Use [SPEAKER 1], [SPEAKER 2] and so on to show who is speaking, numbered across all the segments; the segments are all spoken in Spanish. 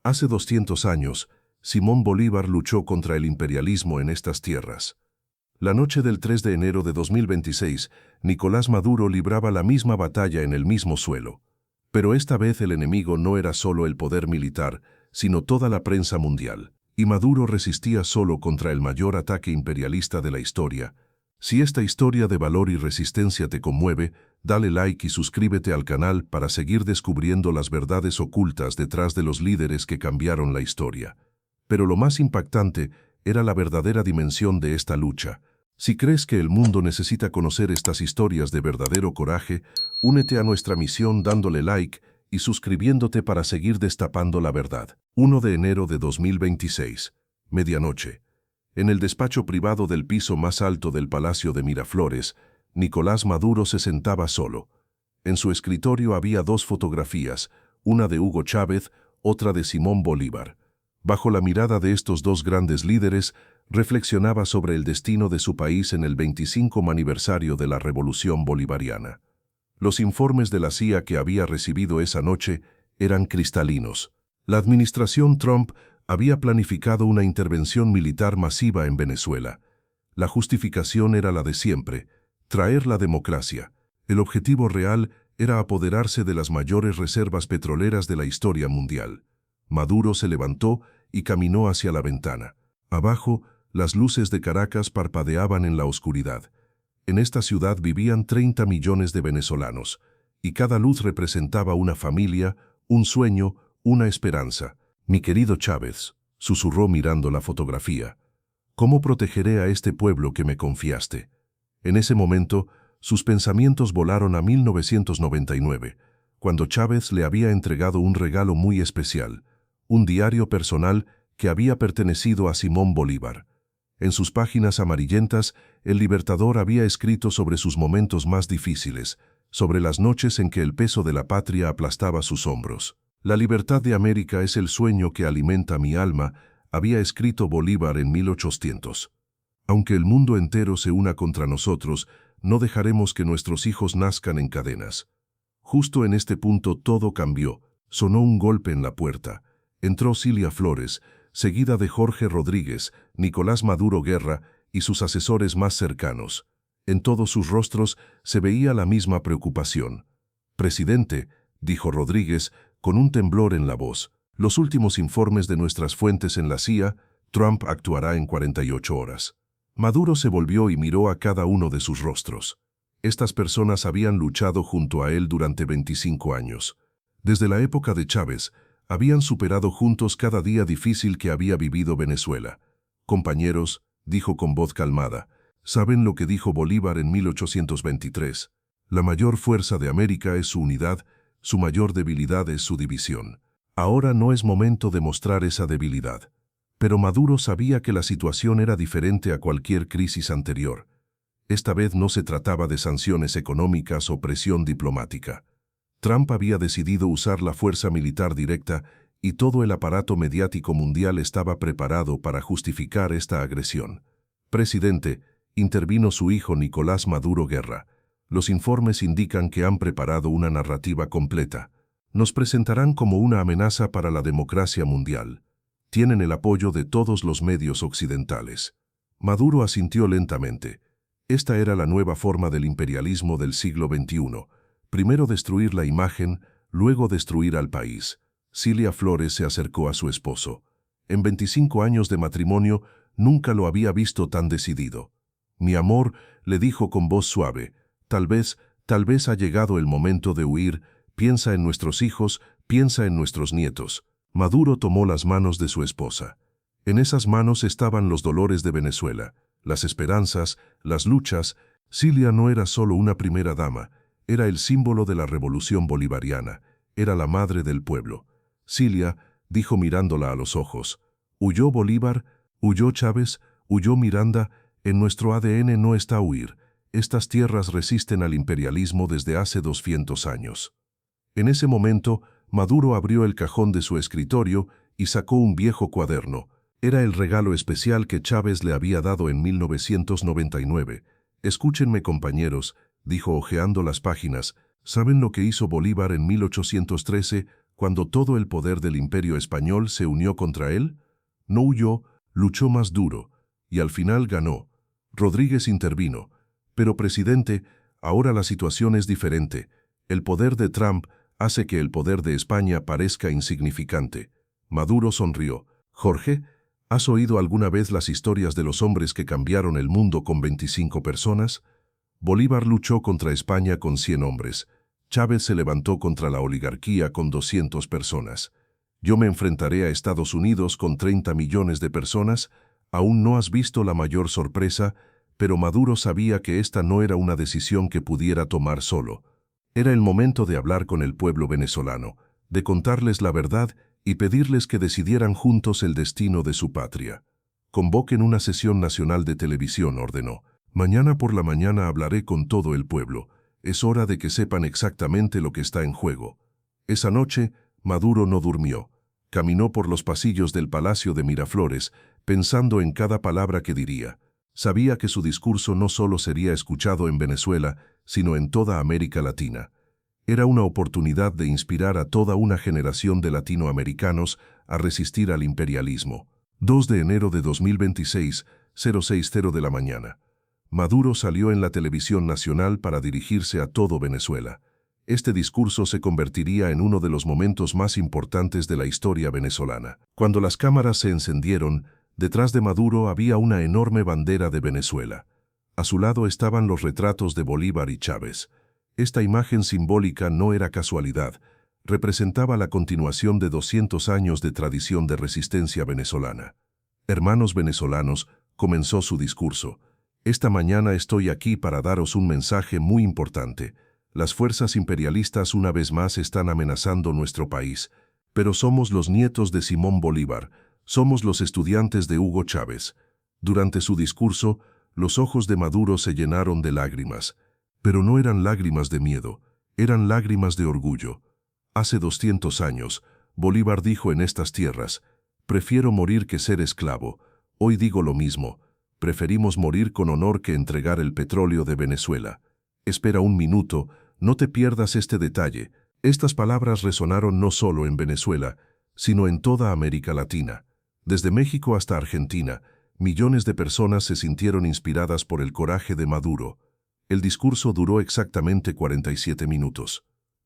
[SPEAKER 1] Hace 200 años, Simón Bolívar luchó contra el imperialismo en estas tierras. La noche del 3 de enero de 2026, Nicolás Maduro libraba la misma batalla en el mismo suelo. Pero esta vez el enemigo no era solo el poder militar, sino toda la prensa mundial. Y Maduro resistía solo contra el mayor ataque imperialista de la historia. Si esta historia de valor y resistencia te conmueve, dale like y suscríbete al canal para seguir descubriendo las verdades ocultas detrás de los líderes que cambiaron la historia. Pero lo más impactante era la verdadera dimensión de esta lucha. Si crees que el mundo necesita conocer estas historias de verdadero coraje, únete a nuestra misión dándole like y suscribiéndote para seguir destapando la verdad. 1 de enero de 2026, medianoche. En el despacho privado del piso más alto del Palacio de Miraflores, Nicolás Maduro se sentaba solo. En su escritorio había dos fotografías, una de Hugo Chávez, otra de Simón Bolívar. Bajo la mirada de estos dos grandes líderes, reflexionaba sobre el destino de su país en el 25 aniversario de la Revolución Bolivariana. Los informes de la CIA que había recibido esa noche eran cristalinos. La administración Trump había planificado una intervención militar masiva en Venezuela. La justificación era la de siempre: traer la democracia. El objetivo real era apoderarse de las mayores reservas petroleras de la historia mundial. Maduro se levantó y caminó hacia la ventana. Abajo, las luces de Caracas parpadeaban en la oscuridad. En esta ciudad vivían 30 millones de venezolanos, y cada luz representaba una familia, un sueño, una esperanza. «Mi querido Chávez», susurró mirando la fotografía, «¿cómo protegeré a este pueblo que me confiaste?». En ese momento, sus pensamientos volaron a 1999, cuando Chávez le había entregado un regalo muy especial, un diario personal que había pertenecido a Simón Bolívar. En sus páginas amarillentas, el libertador había escrito sobre sus momentos más difíciles, sobre las noches en que el peso de la patria aplastaba sus hombros. «La libertad de América es el sueño que alimenta mi alma», había escrito Bolívar en 1800. «Aunque el mundo entero se una contra nosotros, no dejaremos que nuestros hijos nazcan en cadenas». Justo en este punto todo cambió. Sonó un golpe en la puerta. Entró Cilia Flores, seguida de Jorge Rodríguez, Nicolás Maduro Guerra y sus asesores más cercanos. En todos sus rostros se veía la misma preocupación. «Presidente», dijo Rodríguez, con un temblor en la voz, «los últimos informes de nuestras fuentes en la CIA, Trump actuará en 48 horas». Maduro se volvió y miró a cada uno de sus rostros. Estas personas habían luchado junto a él durante 25 años. Desde la época de Chávez, habían superado juntos cada día difícil que había vivido Venezuela. «Compañeros», dijo con voz calmada, «¿saben lo que dijo Bolívar en 1823? La mayor fuerza de América es su unidad, su mayor debilidad es su división. Ahora no es momento de mostrar esa debilidad». Pero Maduro sabía que la situación era diferente a cualquier crisis anterior. Esta vez no se trataba de sanciones económicas o presión diplomática. Trump había decidido usar la fuerza militar directa y todo el aparato mediático mundial estaba preparado para justificar esta agresión. «Presidente», intervino su hijo Nicolás Maduro Guerra, «los informes indican que han preparado una narrativa completa. Nos presentarán como una amenaza para la democracia mundial. Tienen el apoyo de todos los medios occidentales». Maduro asintió lentamente. Esta era la nueva forma del imperialismo del siglo XXI. Primero destruir la imagen, luego destruir al país. Cilia Flores se acercó a su esposo. En 25 años de matrimonio, nunca lo había visto tan decidido. «Mi amor», le dijo con voz suave, tal vez ha llegado el momento de huir. Piensa en nuestros hijos, piensa en nuestros nietos». Maduro tomó las manos de su esposa. En esas manos estaban los dolores de Venezuela, las esperanzas, las luchas. Cilia no era solo una primera dama, era el símbolo de la revolución bolivariana, era la madre del pueblo. «Cilia», dijo mirándola a los ojos, «huyó Bolívar, huyó Chávez, huyó Miranda, en nuestro ADN no está huir. Estas tierras resisten al imperialismo desde hace 200 años». En ese momento, Maduro abrió el cajón de su escritorio y sacó un viejo cuaderno. Era el regalo especial que Chávez le había dado en 1999. «Escúchenme, compañeros», dijo hojeando las páginas, «¿saben lo que hizo Bolívar en 1813 cuando todo el poder del imperio español se unió contra él? No huyó, luchó más duro, y al final ganó. Rodríguez intervino. Pero, presidente, ahora la situación es diferente. El poder de Trump hace que el poder de España parezca insignificante. Maduro sonrió. Jorge, ¿has oído alguna vez las historias de los hombres que cambiaron el mundo con 25 personas? Bolívar luchó contra España con 100 hombres. Chávez se levantó contra la oligarquía con 200 personas. Yo me enfrentaré a Estados Unidos con 30 millones de personas. Aún no has visto la mayor sorpresa, pero Maduro sabía que esta no era una decisión que pudiera tomar solo. Era el momento de hablar con el pueblo venezolano, de contarles la verdad y pedirles que decidieran juntos el destino de su patria. Convoquen una sesión nacional de televisión, ordenó. Mañana por la mañana hablaré con todo el pueblo. Es hora de que sepan exactamente lo que está en juego. Esa noche, Maduro no durmió. Caminó por los pasillos del Palacio de Miraflores, pensando en cada palabra que diría. Sabía que su discurso no solo sería escuchado en Venezuela, sino en toda América Latina. Era una oportunidad de inspirar a toda una generación de latinoamericanos a resistir al imperialismo. 2 de enero de 2026, 060 de la mañana. Maduro salió en la televisión nacional para dirigirse a todo Venezuela. Este discurso se convertiría en uno de los momentos más importantes de la historia venezolana. Cuando las cámaras se encendieron, detrás de Maduro había una enorme bandera de Venezuela. A su lado estaban los retratos de Bolívar y Chávez. Esta imagen simbólica no era casualidad, representaba la continuación de 200 años de tradición de resistencia venezolana. Hermanos venezolanos, comenzó su discurso. Esta mañana estoy aquí para daros un mensaje muy importante. Las fuerzas imperialistas una vez más están amenazando nuestro país, pero somos los nietos de Simón Bolívar, somos los estudiantes de Hugo Chávez. Durante su discurso, los ojos de Maduro se llenaron de lágrimas, pero no eran lágrimas de miedo, eran lágrimas de orgullo. Hace 200 años, Bolívar dijo en estas tierras, prefiero morir que ser esclavo. Hoy digo lo mismo, preferimos morir con honor que entregar el petróleo de Venezuela. Espera un minuto, no te pierdas este detalle. Estas palabras resonaron no solo en Venezuela, sino en toda América Latina. Desde México hasta Argentina, millones de personas se sintieron inspiradas por el coraje de Maduro. El discurso duró exactamente 47 minutos.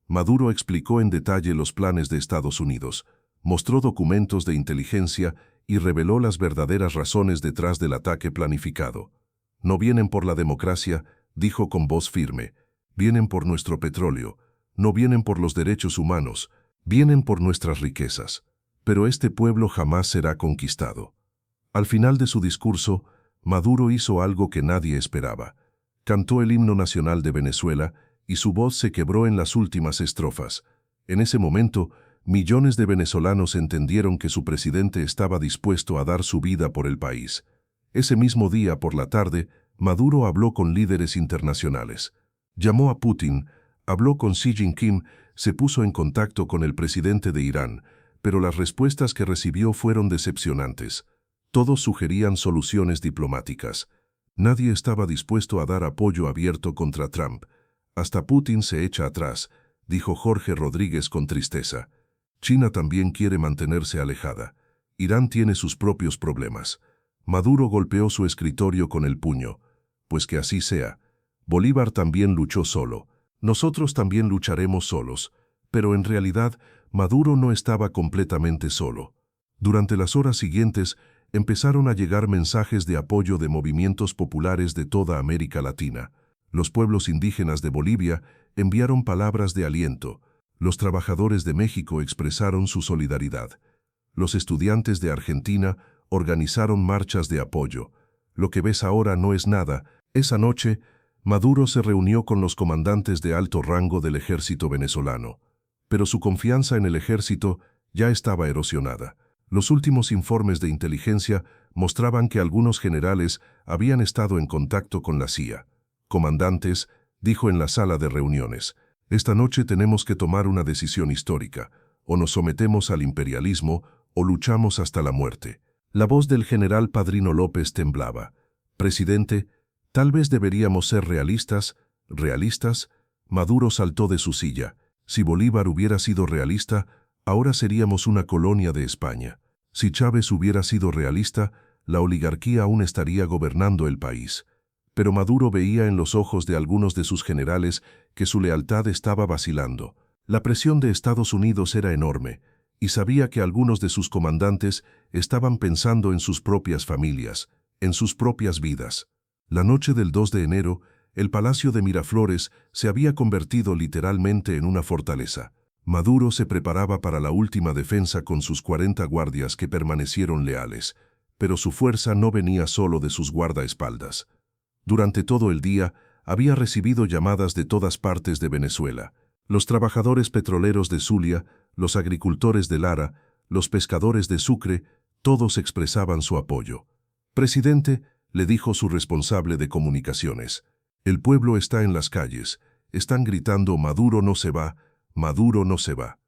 [SPEAKER 1] Maduro explicó en detalle los planes de Estados Unidos, mostró documentos de inteligencia y reveló las verdaderas razones detrás del ataque planificado. No vienen por la democracia, dijo con voz firme, vienen por nuestro petróleo, no vienen por los derechos humanos, vienen por nuestras riquezas. Pero este pueblo jamás será conquistado. Al final de su discurso, Maduro hizo algo que nadie esperaba. Cantó el himno nacional de Venezuela y su voz se quebró en las últimas estrofas. En ese momento, millones de venezolanos entendieron que su presidente estaba dispuesto a dar su vida por el país. Ese mismo día, por la tarde, Maduro habló con líderes internacionales. Llamó a Putin, habló con Xi Jinping, se puso en contacto con el presidente de Irán, pero las respuestas que recibió fueron decepcionantes. Todos sugerían soluciones diplomáticas. Nadie estaba dispuesto a dar apoyo abierto contra Trump. Hasta Putin se echa atrás, dijo Jorge Rodríguez con tristeza. China también quiere mantenerse alejada. Irán tiene sus propios problemas. Maduro golpeó su escritorio con el puño. Pues que así sea. Bolívar también luchó solo. Nosotros también lucharemos solos. Pero en realidad, Maduro no estaba completamente solo. Durante las horas siguientes, empezaron a llegar mensajes de apoyo de movimientos populares de toda América Latina. Los pueblos indígenas de Bolivia enviaron palabras de aliento. Los trabajadores de México expresaron su solidaridad. Los estudiantes de Argentina organizaron marchas de apoyo. Lo que ves ahora no es nada. Esa noche, Maduro se reunió con los comandantes de alto rango del ejército venezolano. Pero su confianza en el ejército ya estaba erosionada. Los últimos informes de inteligencia mostraban que algunos generales habían estado en contacto con la CIA. Comandantes, dijo en la sala de reuniones, esta noche tenemos que tomar una decisión histórica. O nos sometemos al imperialismo o luchamos hasta la muerte. La voz del general Padrino López temblaba. Presidente, tal vez deberíamos ser realistas. ¿Realistas? Maduro saltó de su silla. Si Bolívar hubiera sido realista, Ahora seríamos una colonia de España. Si Chávez hubiera sido realista, la oligarquía aún estaría gobernando el país. Pero Maduro veía en los ojos de algunos de sus generales que su lealtad estaba vacilando. La presión de Estados Unidos era enorme, y sabía que algunos de sus comandantes estaban pensando en sus propias familias, en sus propias vidas. La noche del 2 de enero, el Palacio de Miraflores se había convertido literalmente en una fortaleza. Maduro se preparaba para la última defensa con sus 40 guardias que permanecieron leales, pero su fuerza no venía solo de sus guardaespaldas. Durante todo el día, había recibido llamadas de todas partes de Venezuela. Los trabajadores petroleros de Zulia, los agricultores de Lara, los pescadores de Sucre, todos expresaban su apoyo. «Presidente», le dijo su responsable de comunicaciones, «el pueblo está en las calles, están gritando «Maduro no se va, Maduro no se va».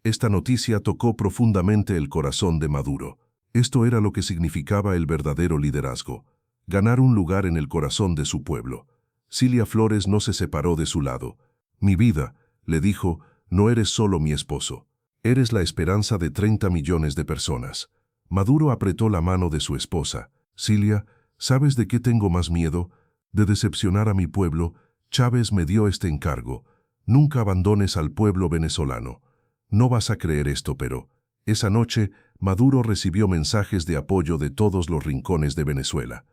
[SPEAKER 1] Esta noticia tocó profundamente el corazón de Maduro. Esto era lo que significaba el verdadero liderazgo, ganar un lugar en el corazón de su pueblo. Cilia Flores no se separó de su lado. «Mi vida», le dijo, «no eres solo mi esposo. Eres la esperanza de 30 millones de personas». Maduro apretó la mano de su esposa. «Cilia, ¿sabes de qué tengo más miedo? De decepcionar a mi pueblo. Chávez me dio este encargo. Nunca abandones al pueblo venezolano. No vas a creer esto, pero...». Esa noche, Maduro recibió mensajes de apoyo de todos los rincones de Venezuela.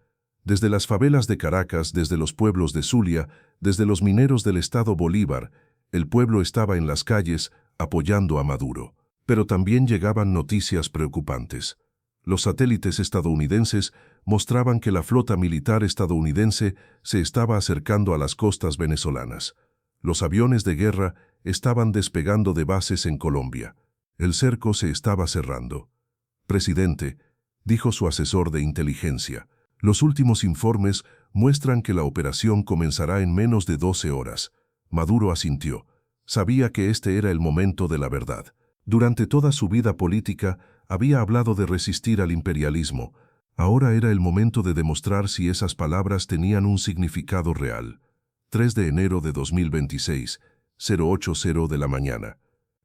[SPEAKER 1] Desde las favelas de Caracas, desde los pueblos de Zulia, desde los mineros del estado Bolívar, el pueblo estaba en las calles apoyando a Maduro. Pero también llegaban noticias preocupantes. Los satélites estadounidenses mostraban que la flota militar estadounidense se estaba acercando a las costas venezolanas. Los aviones de guerra estaban despegando de bases en Colombia. El cerco se estaba cerrando. «Presidente», dijo su asesor de inteligencia, «los últimos informes muestran que la operación comenzará en menos de 12 horas». Maduro asintió. Sabía que este era el momento de la verdad. Durante toda su vida política había hablado de resistir al imperialismo. Ahora era el momento de demostrar si esas palabras tenían un significado real. 3 de enero de 2026, 080 de la mañana.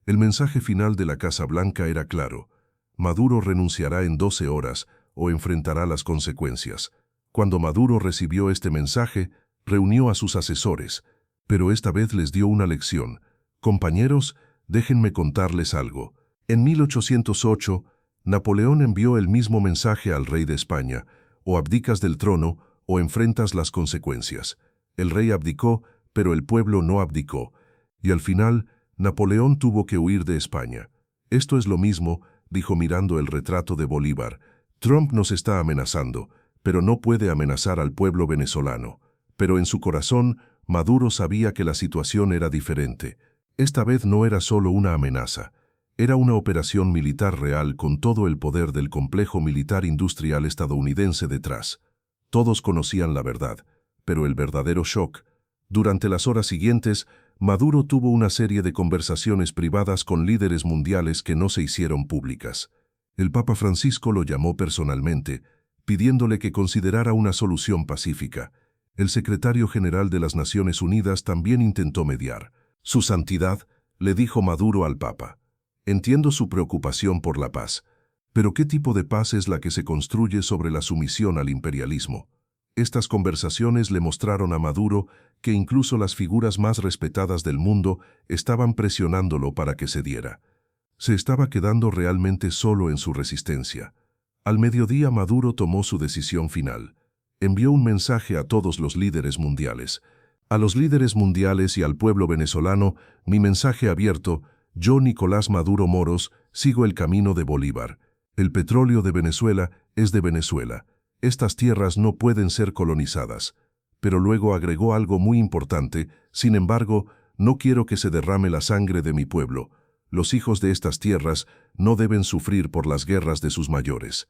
[SPEAKER 1] El mensaje final de la Casa Blanca era claro. Maduro renunciará en 12 horas o enfrentará las consecuencias. Cuando Maduro recibió este mensaje, reunió a sus asesores, pero esta vez les dio una lección. «Compañeros, déjenme contarles algo. En 1808, Napoleón envió el mismo mensaje al rey de España: o abdicas del trono o enfrentas las consecuencias». El rey abdicó, pero el pueblo no abdicó, y al final, Napoleón tuvo que huir de España. «Esto es lo mismo», dijo mirando el retrato de Bolívar. «Trump nos está amenazando, pero no puede amenazar al pueblo venezolano». Pero en su corazón, Maduro sabía que la situación era diferente. Esta vez no era solo una amenaza. Era una operación militar real con todo el poder del complejo militar industrial estadounidense detrás. Todos conocían la verdad, pero el verdadero shock. Durante las horas siguientes, Maduro tuvo una serie de conversaciones privadas con líderes mundiales que no se hicieron públicas. El Papa Francisco lo llamó personalmente, pidiéndole que considerara una solución pacífica. El secretario general de las Naciones Unidas también intentó mediar. «Su Santidad», le dijo Maduro al Papa, «entiendo su preocupación por la paz, pero ¿qué tipo de paz es la que se construye sobre la sumisión al imperialismo?». Estas conversaciones le mostraron a Maduro que incluso las figuras más respetadas del mundo estaban presionándolo para que cediera. Se estaba quedando realmente solo en su resistencia. Al mediodía Maduro tomó su decisión final. Envió un mensaje a todos los líderes mundiales. «A los líderes mundiales y al pueblo venezolano, mi mensaje abierto: yo, Nicolás Maduro Moros, sigo el camino de Bolívar. El petróleo de Venezuela es de Venezuela. Estas tierras no pueden ser colonizadas». Pero luego agregó algo muy importante: «Sin embargo, no quiero que se derrame la sangre de mi pueblo. Los hijos de estas tierras no deben sufrir por las guerras de sus mayores».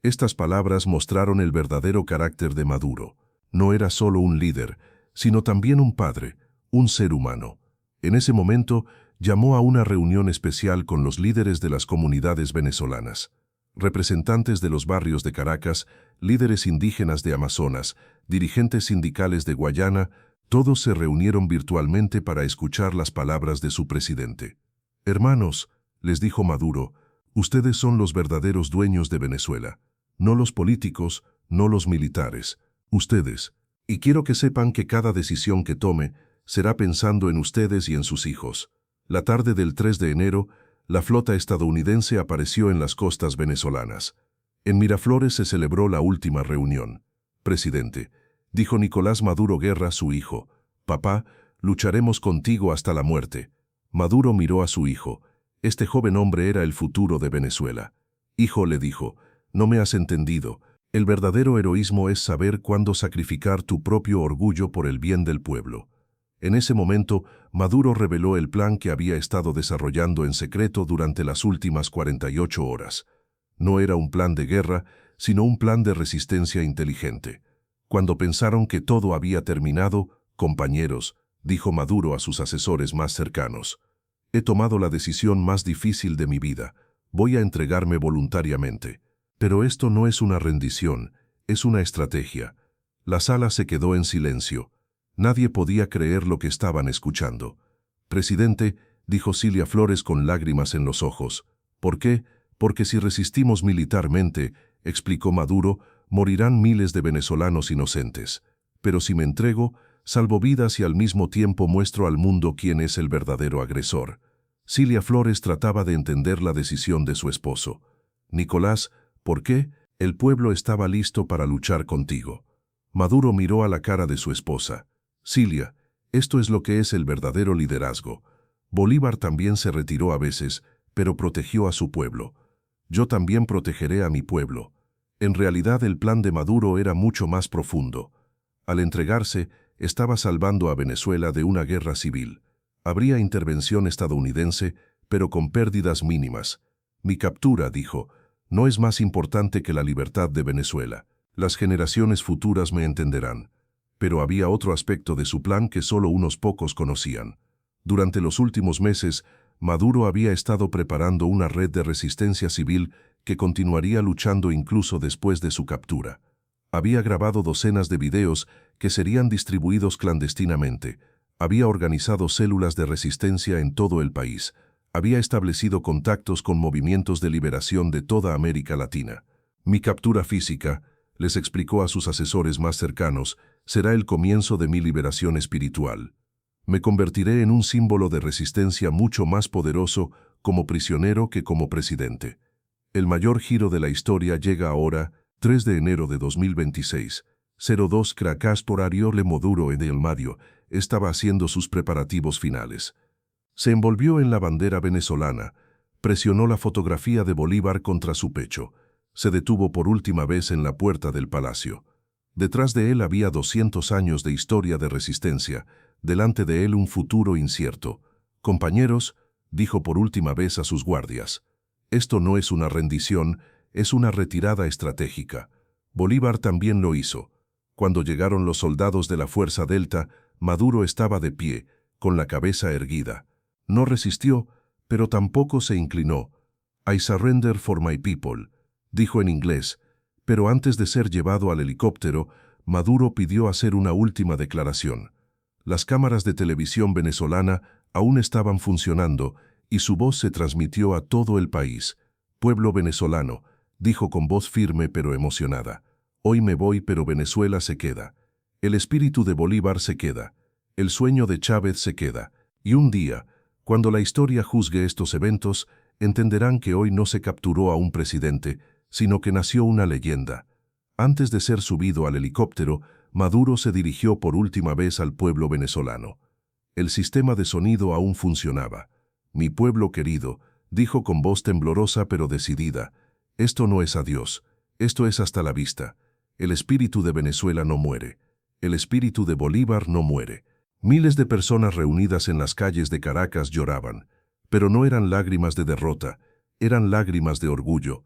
[SPEAKER 1] Estas palabras mostraron el verdadero carácter de Maduro. No era solo un líder, sino también un padre, un ser humano. En ese momento, llamó a una reunión especial con los líderes de las comunidades venezolanas. Representantes de los barrios de Caracas, líderes indígenas de Amazonas, dirigentes sindicales de Guayana, todos se reunieron virtualmente para escuchar las palabras de su presidente. «Hermanos», les dijo Maduro, ustedes son los verdaderos dueños de Venezuela. No los políticos, no los militares. Ustedes. Y quiero que sepan que cada decisión que tome será pensando en ustedes y en sus hijos. La tarde del 3 de enero, la flota estadounidense apareció en las costas venezolanas. En Miraflores se celebró la última reunión. Presidente, dijo Nicolás Maduro Guerra a su hijo, papá, lucharemos contigo hasta la muerte. Maduro miró a su hijo. Este joven hombre era el futuro de Venezuela. Hijo, le dijo, no me has entendido. El verdadero heroísmo es saber cuándo sacrificar tu propio orgullo por el bien del pueblo. En ese momento, Maduro reveló el plan que había estado desarrollando en secreto durante las últimas 48 horas. No era un plan de guerra, sino un plan de resistencia inteligente. Cuando pensaron que todo había terminado, compañeros, dijo Maduro a sus asesores más cercanos, he tomado la decisión más difícil de mi vida. Voy a entregarme voluntariamente. Pero esto no es una rendición, es una estrategia. La sala se quedó en silencio. Nadie podía creer lo que estaban escuchando. Presidente, dijo Cilia Flores con lágrimas en los ojos. ¿Por qué? Porque si resistimos militarmente, explicó Maduro, morirán miles de venezolanos inocentes. Pero si me entrego, salvo vidas y al mismo tiempo muestro al mundo quién es el verdadero agresor. Cilia Flores trataba de entender la decisión de su esposo. Nicolás, ¿por qué? El pueblo estaba listo para luchar contigo. Maduro miró a la cara de su esposa. Cilia, esto es lo que es el verdadero liderazgo. Bolívar también se retiró a veces, pero protegió a su pueblo. Yo también protegeré a mi pueblo. En realidad el plan de Maduro era mucho más profundo. Al entregarse, estaba salvando a Venezuela de una guerra civil. Habría intervención estadounidense, pero con pérdidas mínimas. Mi captura, dijo, no es más importante que la libertad de Venezuela. Las generaciones futuras me entenderán. Pero había otro aspecto de su plan que solo unos pocos conocían. Durante los últimos meses, Maduro había estado preparando una red de resistencia civil que continuaría luchando incluso después de su captura. Había grabado docenas de videos que serían distribuidos clandestinamente. Había organizado células de resistencia en todo el país. Había establecido contactos con movimientos de liberación de toda América Latina. Mi captura física, les explicó a sus asesores más cercanos, será el comienzo de mi liberación espiritual. Me convertiré en un símbolo de resistencia mucho más poderoso como prisionero que como presidente. El mayor giro de la historia llega ahora, 3 de enero de 2026. 02 Caracas por Ariole Maduro en el Mario estaba haciendo sus preparativos finales. Se envolvió en la bandera venezolana, presionó la fotografía de Bolívar contra su pecho. Se detuvo por última vez en la puerta del palacio. Detrás de él había 200 años de historia de resistencia, delante de él un futuro incierto. Compañeros, dijo por última vez a sus guardias, esto no es una rendición, es una retirada estratégica. Bolívar también lo hizo. Cuando llegaron los soldados de la Fuerza Delta, Maduro estaba de pie, con la cabeza erguida. No resistió, pero tampoco se inclinó. I surrender for my people, dijo en inglés, pero antes de ser llevado al helicóptero, Maduro pidió hacer una última declaración. Las cámaras de televisión venezolana aún estaban funcionando y su voz se transmitió a todo el país. Pueblo venezolano, dijo con voz firme pero emocionada. Hoy me voy pero Venezuela se queda. El espíritu de Bolívar se queda. El sueño de Chávez se queda. Y un día, cuando la historia juzgue estos eventos, entenderán que hoy no se capturó a un presidente, sino que nació una leyenda. Antes de ser subido al helicóptero, Maduro se dirigió por última vez al pueblo venezolano. El sistema de sonido aún funcionaba. Mi pueblo querido, dijo con voz temblorosa pero decidida, esto no es adiós, esto es hasta la vista. El espíritu de Venezuela no muere. El espíritu de Bolívar no muere. Miles de personas reunidas en las calles de Caracas lloraban, pero no eran lágrimas de derrota, eran lágrimas de orgullo.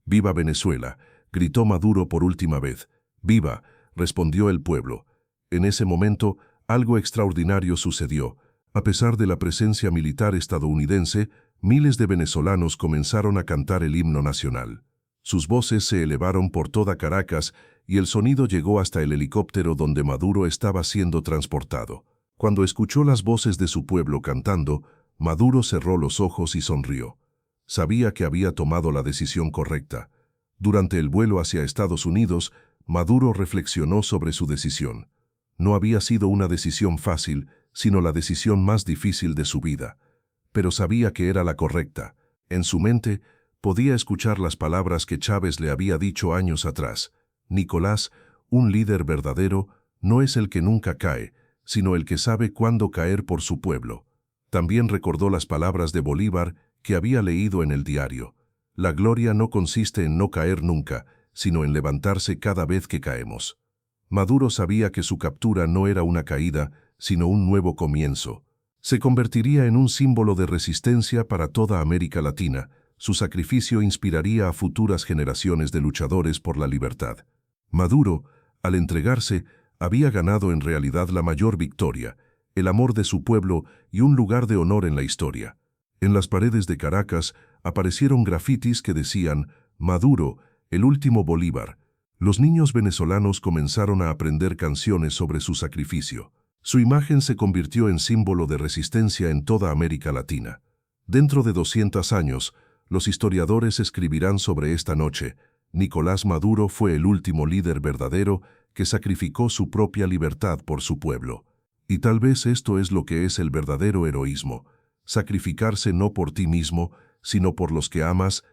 [SPEAKER 1] «¡Viva Venezuela!», gritó Maduro por última vez. «¡Viva!», respondió el pueblo. En ese momento, algo extraordinario sucedió. A pesar de la presencia militar estadounidense, miles de venezolanos comenzaron a cantar el himno nacional. Sus voces se elevaron por toda Caracas y el sonido llegó hasta el helicóptero donde Maduro estaba siendo transportado. Cuando escuchó las voces de su pueblo cantando, Maduro cerró los ojos y sonrió. Sabía que había tomado la decisión correcta. Durante el vuelo hacia Estados Unidos, Maduro reflexionó sobre su decisión. No había sido una decisión fácil, sino la decisión más difícil de su vida. Pero sabía que era la correcta. En su mente, podía escuchar las palabras que Chávez le había dicho años atrás. Nicolás, un líder verdadero, no es el que nunca cae, sino el que sabe cuándo caer por su pueblo. También recordó las palabras de Bolívar que había leído en el diario. La gloria no consiste en no caer nunca, sino en levantarse cada vez que caemos. Maduro sabía que su captura no era una caída, sino un nuevo comienzo. Se convertiría en un símbolo de resistencia para toda América Latina. Su sacrificio inspiraría a futuras generaciones de luchadores por la libertad. Maduro, al entregarse, había ganado en realidad la mayor victoria, el amor de su pueblo y un lugar de honor en la historia. En las paredes de Caracas aparecieron grafitis que decían «Maduro, el último Bolívar». Los niños venezolanos comenzaron a aprender canciones sobre su sacrificio. Su imagen se convirtió en símbolo de resistencia en toda América Latina. Dentro de 200 años, los historiadores escribirán sobre esta noche. Nicolás Maduro fue el último líder verdadero que sacrificó su propia libertad por su pueblo. Y tal vez esto es lo que es el verdadero heroísmo: sacrificarse no por ti mismo, sino por los que amas